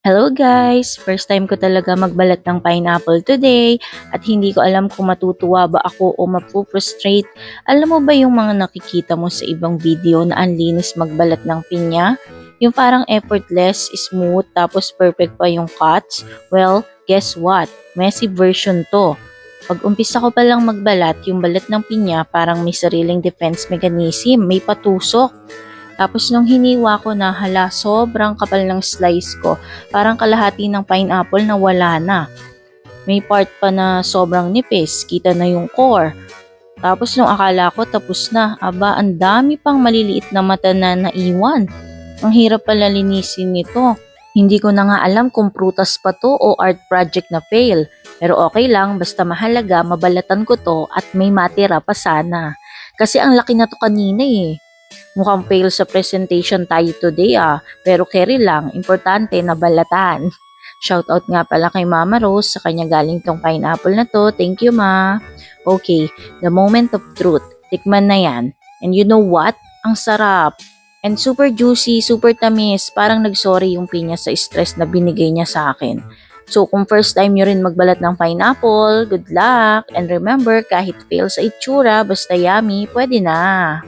Hello guys! First time ko talaga magbalat ng pineapple today at hindi ko alam kung matutuwa ba ako o mapu-frustrate. Alam mo ba yung mga nakikita mo sa ibang video na ang linis magbalat ng pinya? Yung parang effortless, smooth, tapos perfect pa yung cuts? Well, guess what? Messy version to. Pag umpisa ko palang magbalat, yung balat ng pinya parang may sariling defense mechanism, may patusok. Tapos nung hiniwa ko na hala, sobrang kapal ng slice ko. Parang kalahati ng pineapple na wala na. May part pa na sobrang nipis, kita na yung core. Tapos nung akala ko tapos na, aba ang dami pang maliliit na mata na naiwan. Ang hirap pala linisin nito. Hindi ko na nga alam kung prutas pa to o art project na fail. Pero okay lang, basta mahalaga, mabalatan ko to at may matira pa sana. Kasi ang laki na to kanina eh. Mukhang fail sa presentation tayo today pero carry lang, importante na balatan. Shoutout nga pala kay Mama Rose, sa kanya galing tong pineapple na to. Thank you, Ma. Okay, the moment of truth. Tikman na yan. And you know what? Ang sarap. And super juicy, super tamis. Parang nagsorry yung pinya sa stress na binigay niya sa akin. So kung first time nyo rin magbalat ng pineapple, good luck. And remember, kahit fail sa itsura, basta yummy, pwede na.